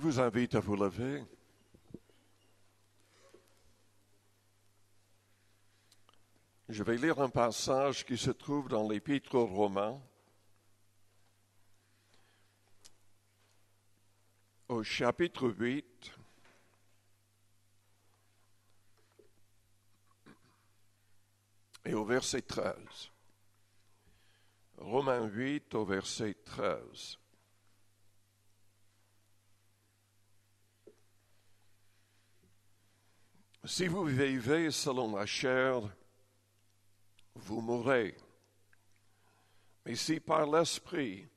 vous invite à vous lever. Je vais lire un passage qui se trouve dans l'Épître aux Romains, au chapitre 8, et au verset 13. Romains 8 au verset 13. Si vous vivez selon la chair, vous mourrez. Mais si par l'Esprit,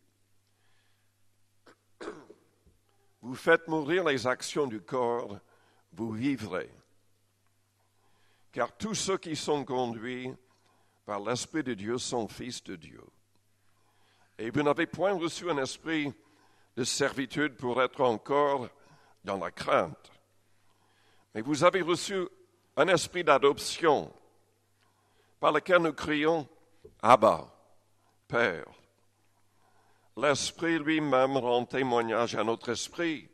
vous faites mourir les actions du corps, vous vivrez. Car tous ceux qui sont conduits par l'Esprit de Dieu sont fils de Dieu. Et vous n'avez point reçu un esprit de servitude pour être encore dans la crainte. Mais vous avez reçu un esprit d'adoption par lequel nous crions « Abba, Père ». L'Esprit lui-même rend témoignage à notre esprit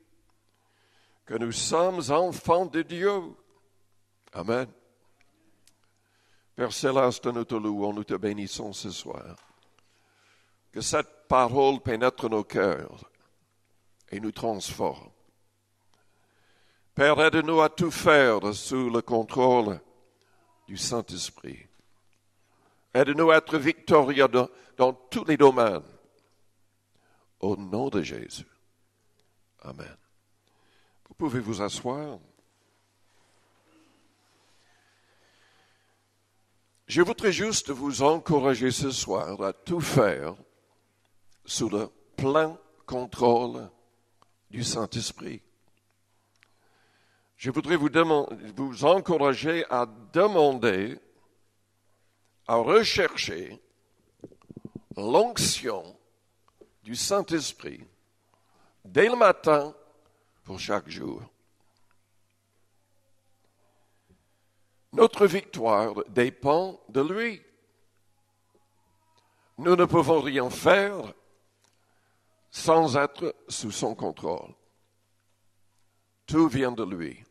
que nous sommes enfants de Dieu. Amen. Père Céleste, nous te louons, nous te bénissons ce soir. Que cette parole pénètre nos cœurs et nous transforme. Père, aide-nous à tout faire sous le contrôle du Saint-Esprit. Aide-nous à être victorieux dans tous les domaines. Au nom de Jésus. Amen. Vous pouvez vous asseoir. Je voudrais juste vous encourager ce soir à tout faire sous le plein contrôle du Saint-Esprit. Je voudrais vous encourager à demander, à rechercher l'onction du Saint-Esprit dès le matin pour chaque jour. Notre victoire dépend de lui. Nous ne pouvons rien faire sans être sous son contrôle. Tout vient de lui.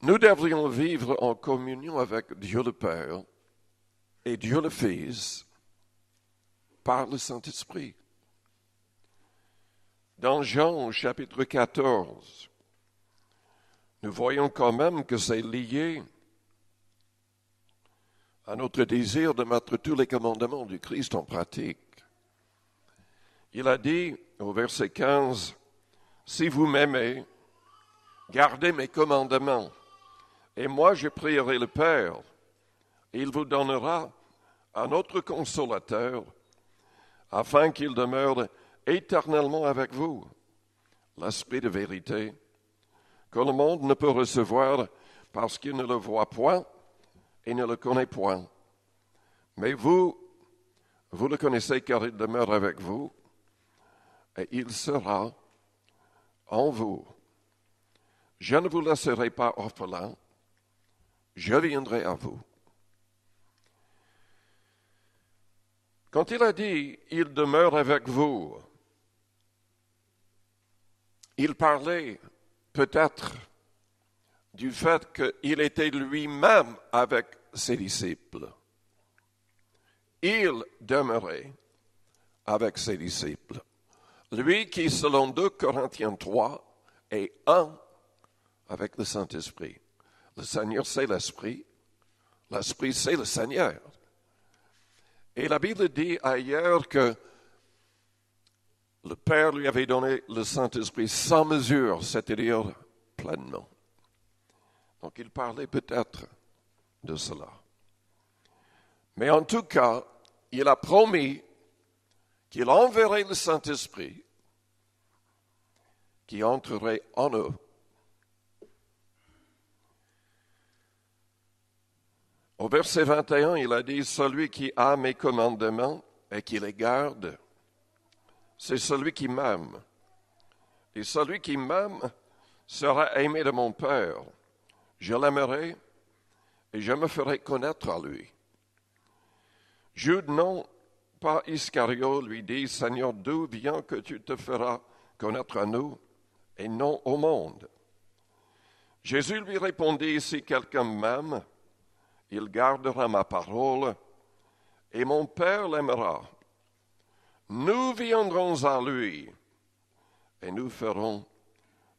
Nous devrions vivre en communion avec Dieu le Père et Dieu le Fils par le Saint-Esprit. Dans Jean au chapitre 14, nous voyons quand même que c'est lié à notre désir de mettre tous les commandements du Christ en pratique. Il a dit au verset 15, « Si vous m'aimez, gardez mes commandements, et moi je prierai le Père, et il vous donnera un autre consolateur, afin qu'il demeure éternellement avec vous, l'Esprit de vérité, que le monde ne peut recevoir parce qu'il ne le voit point et ne le connaît point. Mais vous le connaissez car il demeure avec vous, et il sera en vous. Je ne vous laisserai pas orphelins, je viendrai à vous. » Quand il a dit « il demeure avec vous », il parlait peut-être du fait qu'il était lui-même avec ses disciples. Il demeurait avec ses disciples. Lui qui, selon 2 Corinthiens 3, est un avec le Saint-Esprit. Le Seigneur, c'est l'Esprit. L'Esprit, c'est le Seigneur. Et la Bible dit ailleurs que le Père lui avait donné le Saint-Esprit sans mesure, c'est-à-dire pleinement. Donc il parlait peut-être de cela. Mais en tout cas, il a promis qu'il enverrait le Saint-Esprit qui entrerait en eux. Au verset 21, il a dit « Celui qui a mes commandements et qui les garde, c'est celui qui m'aime. Et celui qui m'aime sera aimé de mon Père. Je l'aimerai et je me ferai connaître à lui. » Jude, non pas Iscario lui dit, Seigneur, d'où vient que tu te feras connaître à nous et non au monde? Jésus lui répondit, si quelqu'un m'aime, il gardera ma parole et mon Père l'aimera. Nous viendrons à lui et nous ferons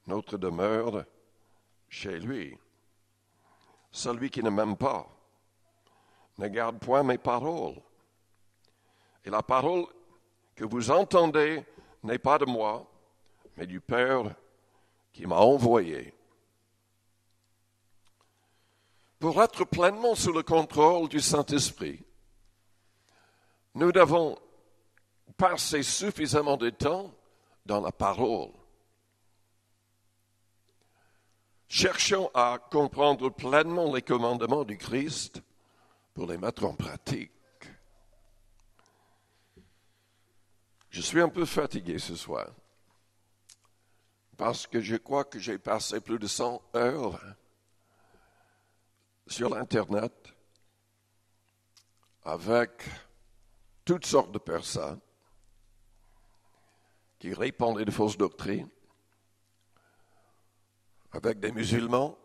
notre demeure chez lui. Celui qui ne m'aime pas ne garde point mes paroles. Et la parole que vous entendez n'est pas de moi, mais du Père qui m'a envoyé. Pour être pleinement sous le contrôle du Saint-Esprit, nous devons passer suffisamment de temps dans la parole. Cherchons à comprendre pleinement les commandements du Christ pour les mettre en pratique. Je suis un peu fatigué ce soir parce que je crois que j'ai passé plus de 100 heures sur l'Internet avec toutes sortes de personnes qui répandaient de fausses doctrines, avec des musulmans,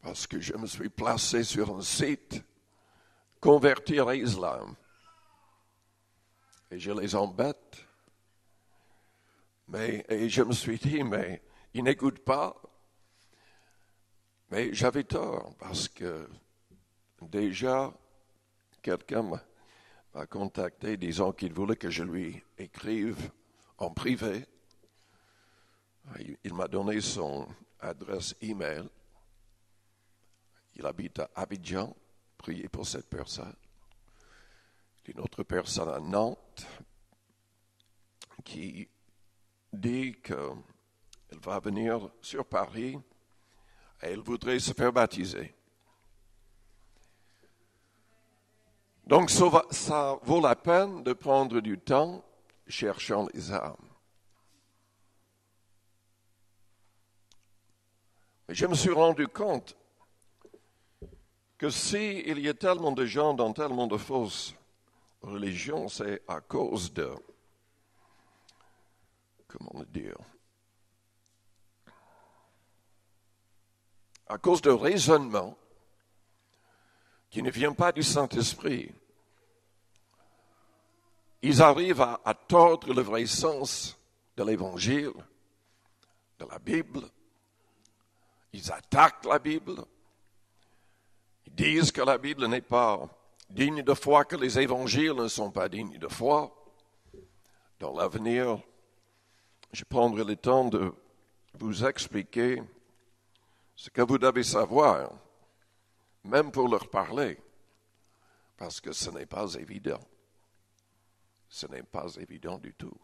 parce que je me suis placé sur un site Convertir à l'islam. Et je les embête. Et je me suis dit, mais ils n'écoutent pas. Mais j'avais tort, parce que déjà, quelqu'un m'a contacté disant qu'il voulait que je lui écrive en privé. Il m'a donné son adresse email. Il habite à Abidjan. Priez pour cette personne. Une autre personne à Nantes qui dit qu'elle va venir sur Paris et elle voudrait se faire baptiser. Donc ça vaut la peine de prendre du temps cherchant les âmes. Mais je me suis rendu compte que s'il y a tellement de gens dans tellement de fausses religions, c'est à cause de, comment le dire, à cause de raisonnement qui ne vient pas du Saint-Esprit. Ils arrivent à tordre le vrai sens de l'Évangile, de la Bible. Ils attaquent la Bible. Ils disent que la Bible n'est pas digne de foi, que les évangiles ne sont pas dignes de foi. Dans l'avenir, je prendrai le temps de vous expliquer ce que vous devez savoir, même pour leur parler, parce que ce n'est pas évident. Ce n'est pas évident du tout.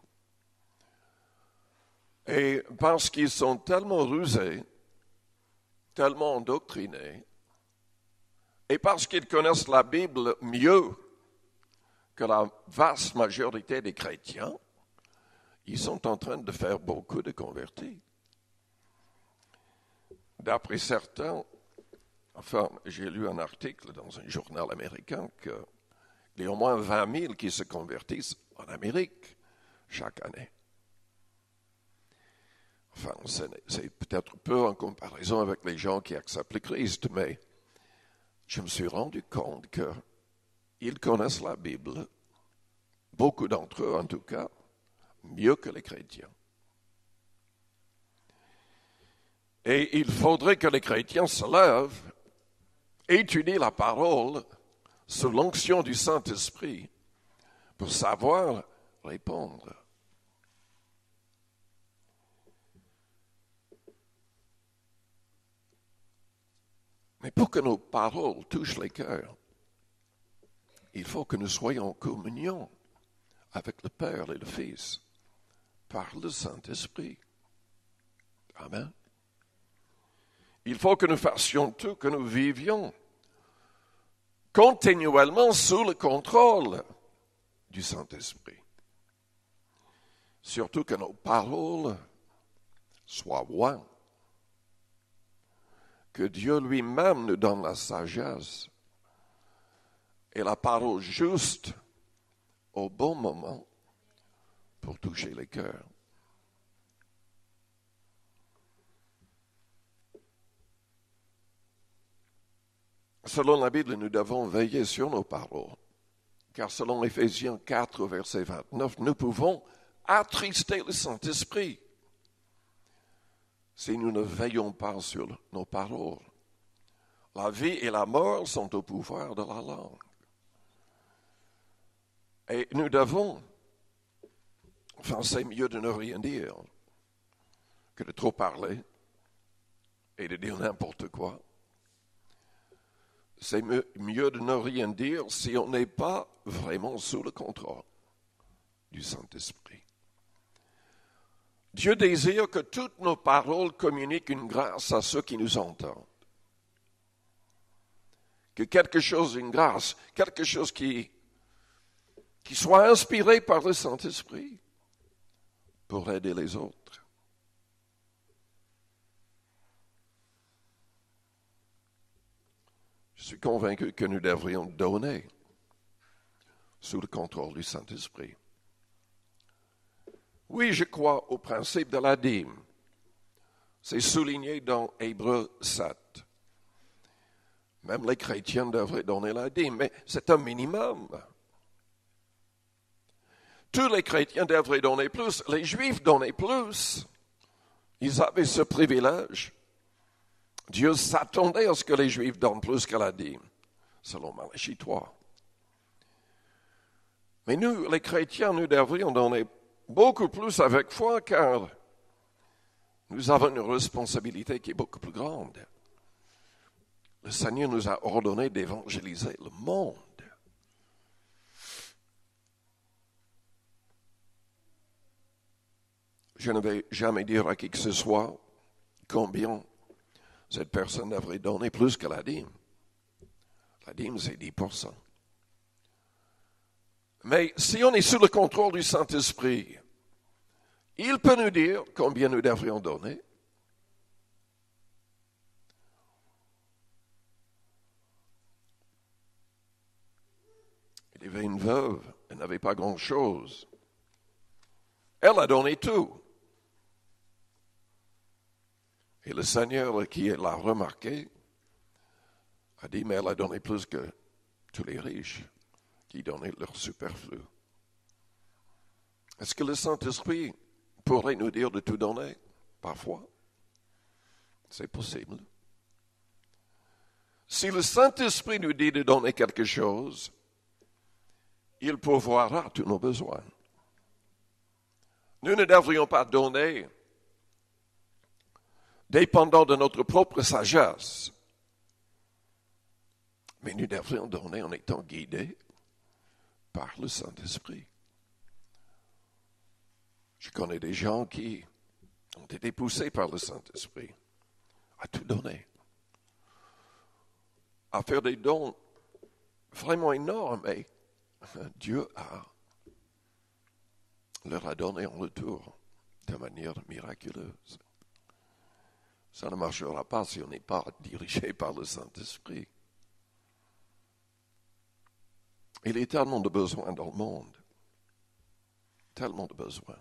Et parce qu'ils sont tellement rusés, tellement endoctrinés, et parce qu'ils connaissent la Bible mieux que la vaste majorité des chrétiens, ils sont en train de faire beaucoup de convertis. D'après certains, enfin, j'ai lu un article dans un journal américain qu'il y a au moins 20 000 qui se convertissent en Amérique chaque année. Enfin, c'est peut-être peu en comparaison avec les gens qui acceptent le Christ, mais je me suis rendu compte qu'ils connaissent la Bible, beaucoup d'entre eux en tout cas, mieux que les chrétiens. Et il faudrait que les chrétiens se lèvent, étudient la parole sous l'onction du Saint-Esprit pour savoir répondre. Mais pour que nos paroles touchent les cœurs, il faut que nous soyons en communion avec le Père et le Fils par le Saint-Esprit. Amen. Il faut que nous fassions tout, que nous vivions continuellement sous le contrôle du Saint-Esprit. Surtout que nos paroles soient loin. Que Dieu lui-même nous donne la sagesse et la parole juste au bon moment pour toucher les cœurs. Selon la Bible, nous devons veiller sur nos paroles, car selon Éphésiens 4, verset 29, nous pouvons attrister le Saint-Esprit si nous ne veillons pas sur nos paroles. La vie et la mort sont au pouvoir de la langue. Et nous devons, enfin c'est mieux de ne rien dire que de trop parler et de dire n'importe quoi. C'est mieux de ne rien dire si on n'est pas vraiment sous le contrôle du Saint-Esprit. Dieu désire que toutes nos paroles communiquent une grâce à ceux qui nous entendent. Que quelque chose, une grâce, quelque chose qui soit inspiré par le Saint-Esprit pour aider les autres. Je suis convaincu que nous devrions donner sous le contrôle du Saint-Esprit. Oui, je crois au principe de la dîme. C'est souligné dans Hébreux 7. Même les chrétiens devraient donner la dîme, mais c'est un minimum. Tous les chrétiens devraient donner plus. Les Juifs donnaient plus. Ils avaient ce privilège. Dieu s'attendait à ce que les Juifs donnent plus que la dîme, selon Malachie 3. Mais nous, les chrétiens, nous devrions donner beaucoup plus avec foi, car nous avons une responsabilité qui est beaucoup plus grande. Le Seigneur nous a ordonné d'évangéliser le monde. Je ne vais jamais dire à qui que ce soit combien cette personne devrait donner plus que la dîme. La dîme, c'est 10%. Mais si on est sous le contrôle du Saint-Esprit, il peut nous dire combien nous devrions donner. Il y avait une veuve, elle n'avait pas grand-chose. Elle a donné tout. Et le Seigneur qui l'a remarqué a dit, mais elle a donné plus que tous les riches qui donnaient leur superflu. Est-ce que le Saint-Esprit pourrait nous dire de tout donner? Parfois. C'est possible. Si le Saint-Esprit nous dit de donner quelque chose, il pourvoira tous nos besoins. Nous ne devrions pas donner dépendant de notre propre sagesse, mais nous devrions donner en étant guidés par le Saint-Esprit. Je connais des gens qui ont été poussés par le Saint-Esprit à tout donner, à faire des dons vraiment énormes, et Dieu leur a donné en retour de manière miraculeuse. Ça ne marchera pas si on n'est pas dirigé par le Saint-Esprit. Il y a tellement de besoins dans le monde. Tellement de besoins.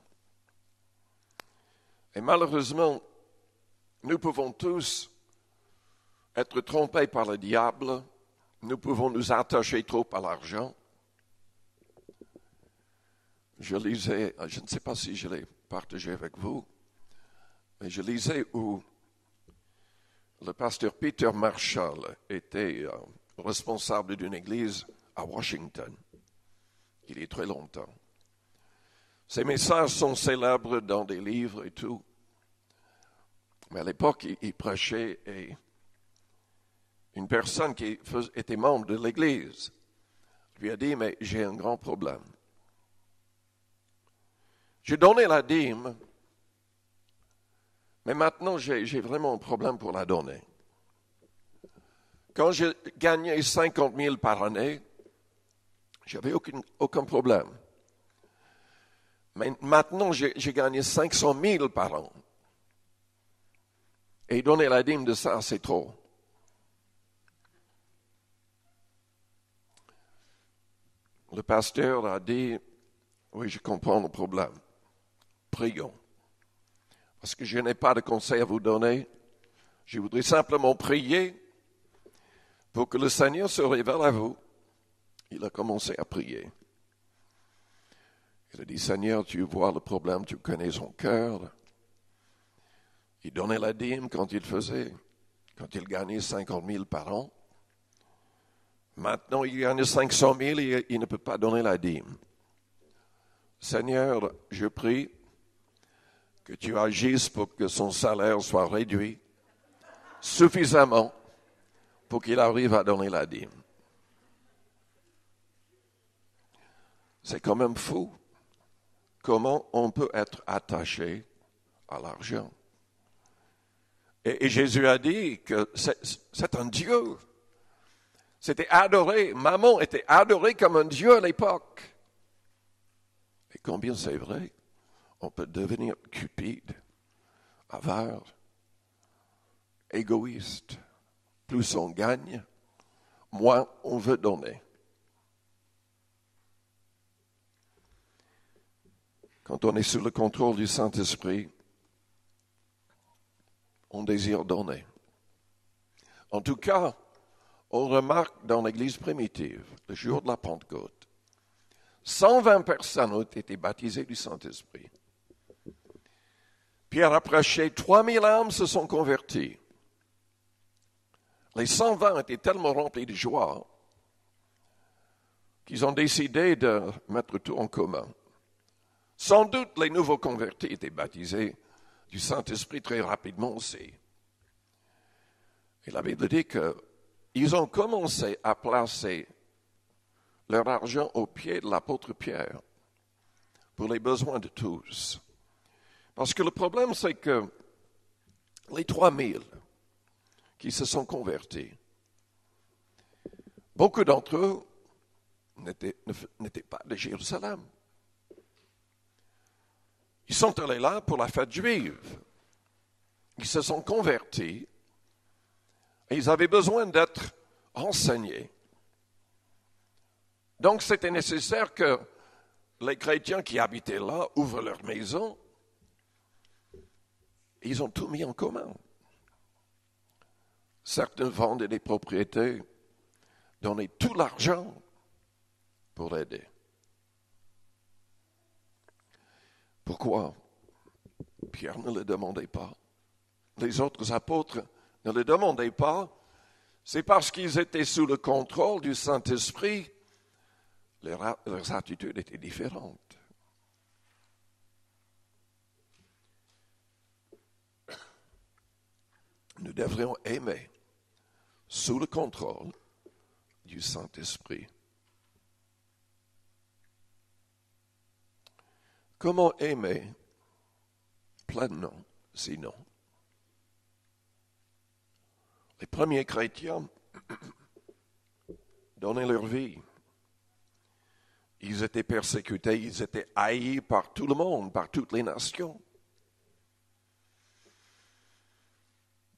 Et malheureusement, nous pouvons tous être trompés par le diable. Nous pouvons nous attacher trop à l'argent. Je lisais, je ne sais pas si je l'ai partagé avec vous, mais je lisais où le pasteur Peter Marshall était responsable d'une église à Washington. Il y a très longtemps. Ses messages sont célèbres dans des livres et tout. Mais à l'époque, il prêchait et une personne qui était membre de l'église lui a dit, mais j'ai un grand problème. J'ai donné la dîme, mais maintenant j'ai vraiment un problème pour la donner. Quand je gagnais 50 000 par année, je n'avais aucun problème. Mais maintenant, j'ai gagné 500 000 par an. Et donner la dîme de ça, c'est trop. Le pasteur a dit, oui, je comprends le problème. Prions. Parce que je n'ai pas de conseil à vous donner. Je voudrais simplement prier pour que le Seigneur se révèle à vous. Il a commencé à prier. Il a dit, Seigneur, tu vois le problème, tu connais son cœur. Il donnait la dîme quand il gagnait 50 000 par an. Maintenant, il gagne 500 000 et il ne peut pas donner la dîme. Seigneur, je prie que tu agisses pour que son salaire soit réduit suffisamment pour qu'il arrive à donner la dîme. C'est quand même fou. Comment on peut être attaché à l'argent? Et Jésus a dit que c'est un Dieu. C'était adoré. Mammon était adoré comme un Dieu à l'époque. Et combien c'est vrai, on peut devenir cupide, avare, égoïste. Plus on gagne, moins on veut donner. Quand on est sous le contrôle du Saint-Esprit, on désire donner. En tout cas, on remarque dans l'Église primitive, le jour de la Pentecôte, 120 personnes ont été baptisées du Saint-Esprit. Pierre a prêché, 3000 âmes se sont converties. Les 120 étaient tellement remplis de joie qu'ils ont décidé de mettre tout en commun. Sans doute, les nouveaux convertis étaient baptisés du Saint-Esprit très rapidement aussi. Et la Bible dit qu'ils ont commencé à placer leur argent aux pieds de l'apôtre Pierre pour les besoins de tous. Parce que le problème, c'est que les 3000 qui se sont convertis, beaucoup d'entre eux n'étaient pas de Jérusalem. Ils sont allés là pour la fête juive. Ils se sont convertis et ils avaient besoin d'être enseignés. Donc, c'était nécessaire que les chrétiens qui habitaient là ouvrent leur maison. Ils ont tout mis en commun. Certains vendaient des propriétés, donnaient tout l'argent pour aider. Pourquoi Pierre ne le demandait pas? Les autres apôtres ne le demandaient pas. C'est parce qu'ils étaient sous le contrôle du Saint-Esprit. Leurs attitudes étaient différentes. Nous devrions aimer sous le contrôle du Saint-Esprit. Comment aimer pleinement, sinon? Les premiers chrétiens donnaient leur vie. Ils étaient persécutés, ils étaient haïs par tout le monde, par toutes les nations.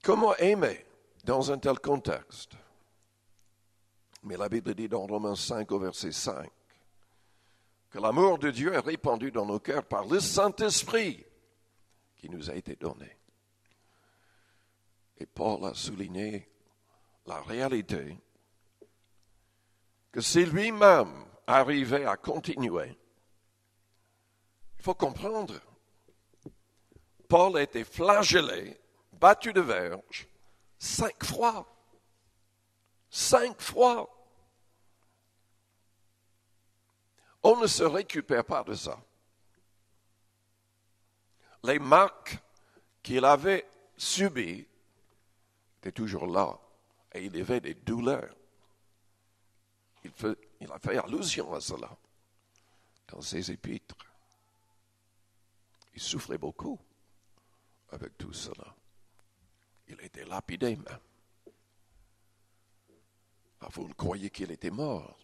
Comment aimer dans un tel contexte? Mais la Bible dit dans Romains 5 au verset 5 que l'amour de Dieu est répandu dans nos cœurs par le Saint-Esprit qui nous a été donné. Et Paul a souligné la réalité que si lui-même arrivait à continuer, il faut comprendre, Paul a été flagellé, battu de verge, 5 fois. 5 fois. On ne se récupère pas de ça. Les marques qu'il avait subies étaient toujours là. Et il avait des douleurs. Il a fait allusion à cela dans ses épîtres. Il souffrait beaucoup avec tout cela. Il était lapidé même. Vous le croyez qu'il était mort.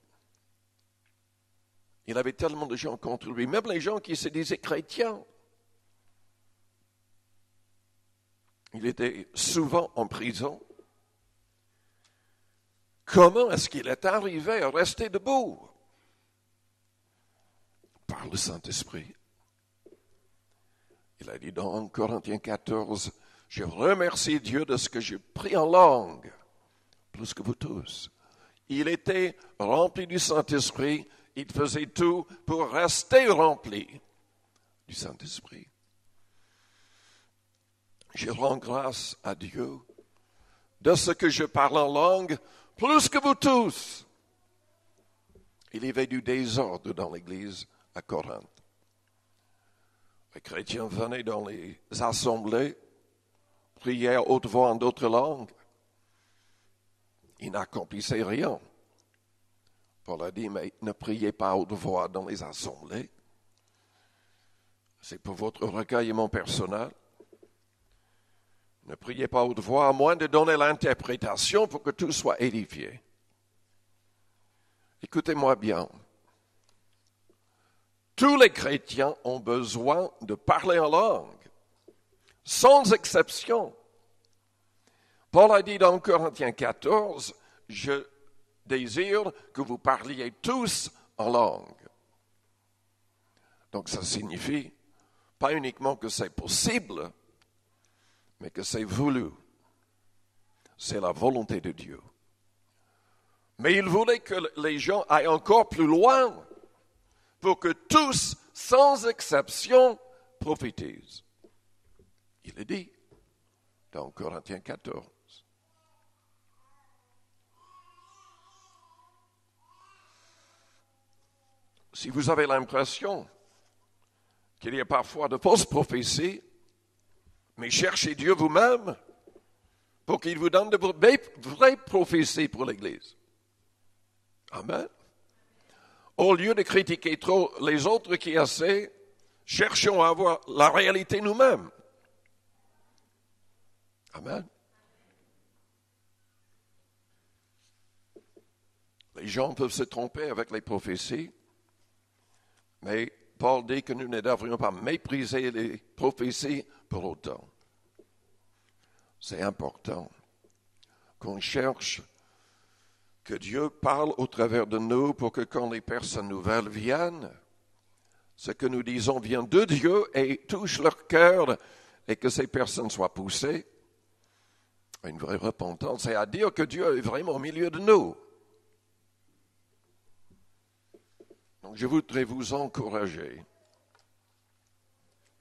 Il avait tellement de gens contre lui, même les gens qui se disaient chrétiens. Il était souvent en prison. Comment est-ce qu'il est arrivé à rester debout? par le Saint-Esprit. Il a dit dans Corinthiens 14, « Je remercie Dieu de ce que j'ai pris en langue, plus que vous tous. » Il était rempli du Saint-Esprit, il faisait tout pour rester rempli du Saint-Esprit. Je rends grâce à Dieu de ce que je parle en langue, plus que vous tous. Il y avait du désordre dans l'Église à Corinthe. Les chrétiens venaient dans les assemblées, priaient à haute voix en d'autres langues. Ils n'accomplissaient rien. Paul a dit, mais ne priez pas à haute voix dans les assemblées. C'est pour votre recueillement personnel. Ne priez pas à haute voix, à moins de donner l'interprétation pour que tout soit édifié. Écoutez-moi bien. Tous les chrétiens ont besoin de parler en langue, sans exception. Paul a dit dans Corinthiens 14, « Je désire que vous parliez tous en langue. » Donc ça signifie pas uniquement que c'est possible, mais que c'est voulu. C'est la volonté de Dieu. Mais il voulait que les gens aillent encore plus loin pour que tous, sans exception, prophétisent. Il est dit dans Corinthiens 14. Si vous avez l'impression qu'il y a parfois de fausses prophéties, mais cherchez Dieu vous-même pour qu'il vous donne de vraies prophéties pour l'Église. Amen. Au lieu de critiquer trop les autres qui essaient, cherchons à avoir la réalité nous-mêmes. Amen. Les gens peuvent se tromper avec les prophéties, mais Paul dit que nous ne devrions pas mépriser les prophéties pour autant. C'est important qu'on cherche que Dieu parle au travers de nous pour que quand les personnes nouvelles viennent, ce que nous disons vient de Dieu et touche leur cœur et que ces personnes soient poussées à une vraie repentance, c'est à dire que Dieu est vraiment au milieu de nous. Donc je voudrais vous encourager,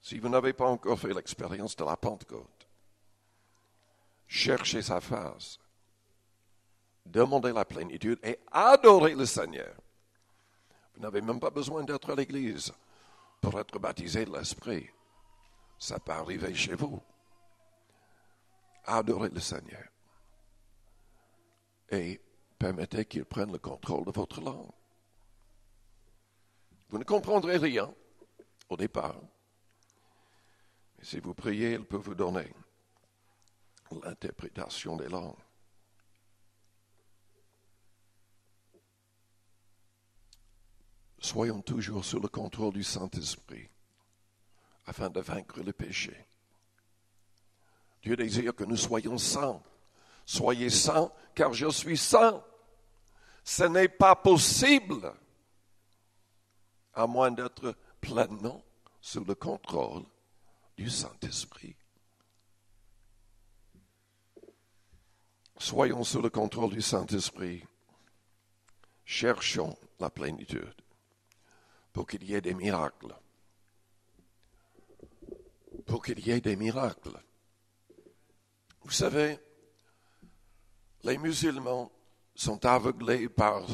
si vous n'avez pas encore fait l'expérience de la Pentecôte, cherchez sa face. Demandez la plénitude et adorez le Seigneur. Vous n'avez même pas besoin d'être à l'église pour être baptisé de l'Esprit. Ça peut arriver chez vous. Adorez le Seigneur. Et permettez qu'il prenne le contrôle de votre langue. Vous ne comprendrez rien au départ. Mais si vous priez, il peut vous donner l'interprétation des langues. Soyons toujours sous le contrôle du Saint-Esprit afin de vaincre le péché. Dieu désire que nous soyons saints. Soyez saints, car je suis saint. Ce n'est pas possible à moins d'être pleinement sous le contrôle du Saint-Esprit. Soyons sous le contrôle du Saint-Esprit. Cherchons la plénitude pour qu'il y ait des miracles. Pour qu'il y ait des miracles. Vous savez, les musulmans sont aveuglés par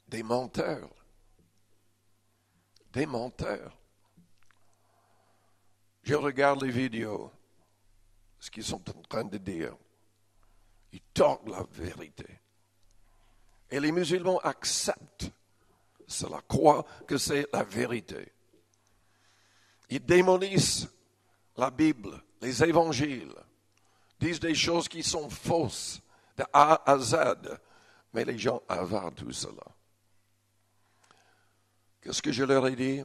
des menteurs. Des menteurs. Je regarde les vidéos, ce qu'ils sont en train de dire. Ils tordent la vérité. Et les musulmans acceptent cela, croient que c'est la vérité. Ils démonissent la Bible, les évangiles, disent des choses qui sont fausses, de A à Z, mais les gens avalent tout cela. Qu'est-ce que je leur ai dit?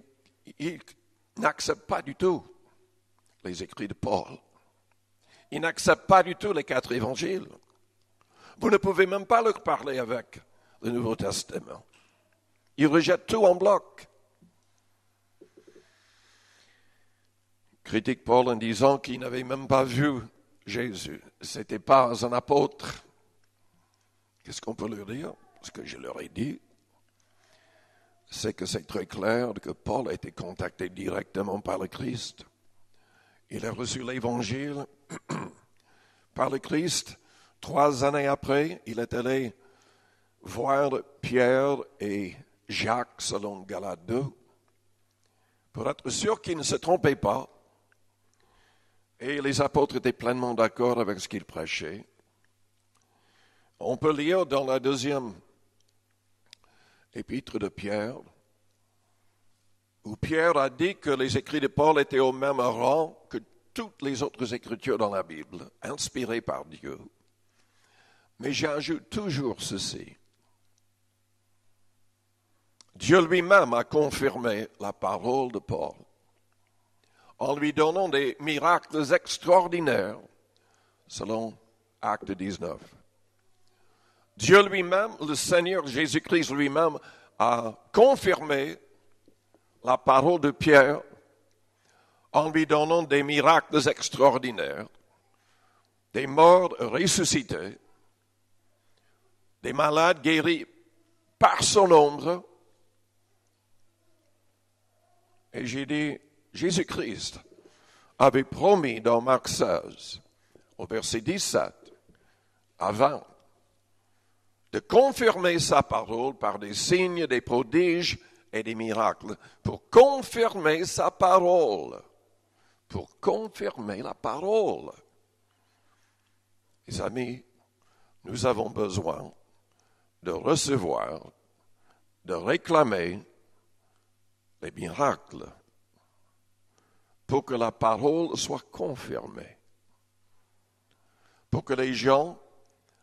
Ils n'acceptent pas du tout les écrits de Paul. Ils n'acceptent pas du tout les 4 évangiles. Vous ne pouvez même pas leur parler avec le Nouveau Testament. Ils rejettent tout en bloc. critique Paul en disant qu'il n'avait même pas vu Jésus. Ce n'était pas un apôtre. Qu'est-ce qu'on peut leur dire? Ce que je leur ai dit, c'est que c'est très clair que Paul a été contacté directement par le Christ. Il a reçu l'Évangile par le Christ. 3 années après, il est allé voir Pierre et Jacques, selon Galates 2, pour être sûr qu'ils ne se trompaient pas. Et les apôtres étaient pleinement d'accord avec ce qu'ils prêchaient. On peut lire dans la 2e épître de Pierre, où Pierre a dit que les écrits de Paul étaient au même rang que toutes les autres écritures dans la Bible, inspirées par Dieu. Mais j'ajoute toujours ceci. Dieu lui-même a confirmé la parole de Paul en lui donnant des miracles extraordinaires, selon Acte 19. Dieu lui-même, le Seigneur Jésus-Christ lui-même, a confirmé la parole de Pierre en lui donnant des miracles extraordinaires, des morts ressuscités, des malades guéris par son ombre. Et j'ai dit, Jésus-Christ avait promis dans Marc 16, au verset 17 à 20, de confirmer sa parole par des signes, des prodiges et des miracles, pour confirmer sa parole. Pour confirmer la parole. Les amis, nous avons besoin de recevoir, de réclamer les miracles pour que la parole soit confirmée, pour que les gens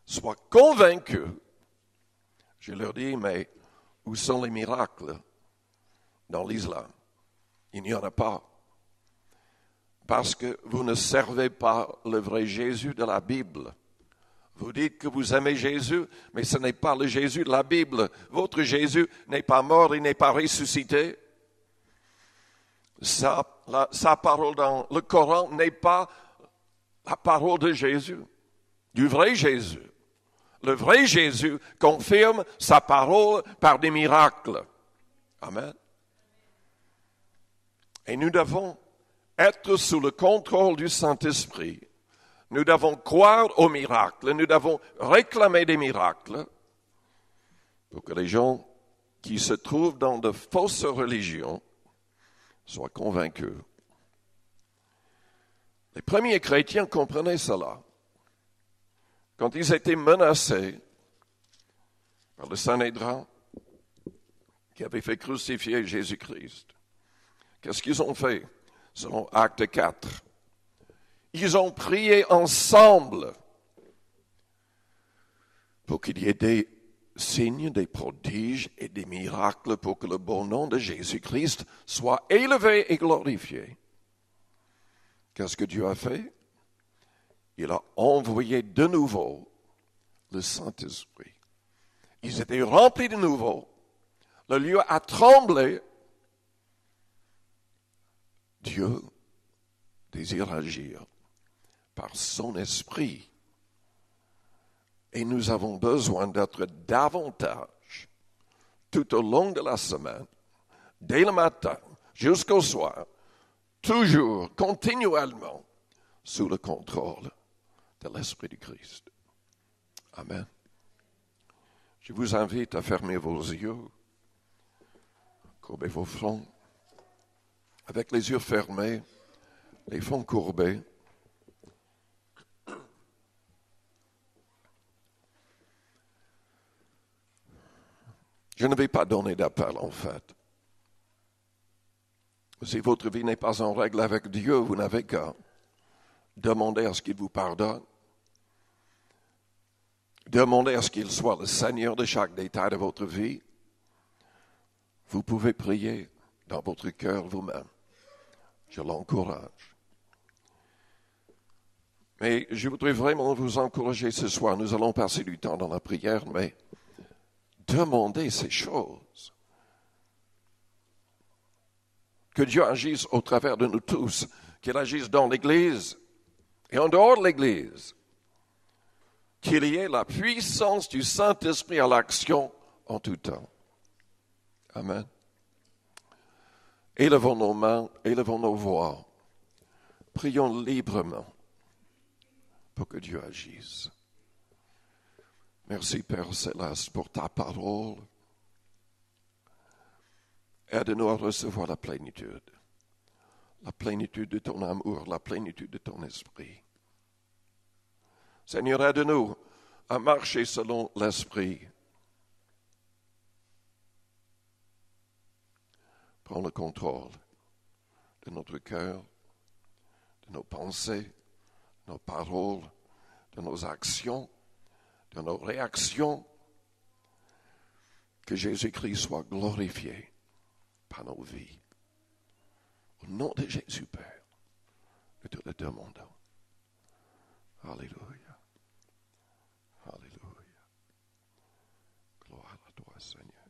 soient convaincus. Je leur dis, mais où sont les miracles dans l'islam? Il n'y en a pas. Parce que vous ne servez pas le vrai Jésus de la Bible. Vous dites que vous aimez Jésus, mais ce n'est pas le Jésus de la Bible. Votre Jésus n'est pas mort, il n'est pas ressuscité. Sa parole dans le Coran n'est pas la parole de Jésus, du vrai Jésus. Le vrai Jésus confirme sa parole par des miracles. Amen. Et nous devons être sous le contrôle du Saint-Esprit. Nous devons croire aux miracles. Nous devons réclamer des miracles pour que les gens qui se trouvent dans de fausses religions soient convaincus. Les premiers chrétiens comprenaient cela. Quand ils étaient menacés par le Sanhédrin qui avait fait crucifier Jésus-Christ, qu'est-ce qu'ils ont fait? Selon Acte 4. Ils ont prié ensemble pour qu'il y ait des signes, des prodiges et des miracles pour que le bon nom de Jésus-Christ soit élevé et glorifié. Qu'est-ce que Dieu a fait? Il a envoyé de nouveau le Saint-Esprit. Ils étaient remplis de nouveau. Le lieu a tremblé. Dieu désire agir par son esprit. Et nous avons besoin d'être davantage, tout au long de la semaine, dès le matin jusqu'au soir, toujours, continuellement, sous le contrôle de l'Esprit du Christ. Amen. Je vous invite à fermer vos yeux, courbez vos fronts. Avec les yeux fermés, les fronts courbés. Je ne vais pas donner d'appel, en fait. Si votre vie n'est pas en règle avec Dieu, vous n'avez qu'à demander à ce qu'il vous pardonne. Demandez à ce qu'il soit le Seigneur de chaque détail de votre vie. Vous pouvez prier dans votre cœur vous-même. Je l'encourage. Mais je voudrais vraiment vous encourager ce soir. Nous allons passer du temps dans la prière, mais demandez ces choses. Que Dieu agisse au travers de nous tous. qu'il agisse dans l'Église et en dehors de l'Église, qu'il y ait la puissance du Saint-Esprit à l'action en tout temps. Amen. Élevons nos mains, élevons nos voix. Prions librement pour que Dieu agisse. Merci Père Céleste pour ta parole. Aide-nous à recevoir la plénitude de ton amour, la plénitude de ton esprit. Seigneur, aide-nous à marcher selon l'esprit. Prends le contrôle de notre cœur, de nos pensées, de nos paroles, de nos actions, de nos réactions. Que Jésus-Christ soit glorifié par nos vies. Au nom de Jésus, Père, nous te le demandons. Alléluia. Alléluia. Gloire à toi, Seigneur.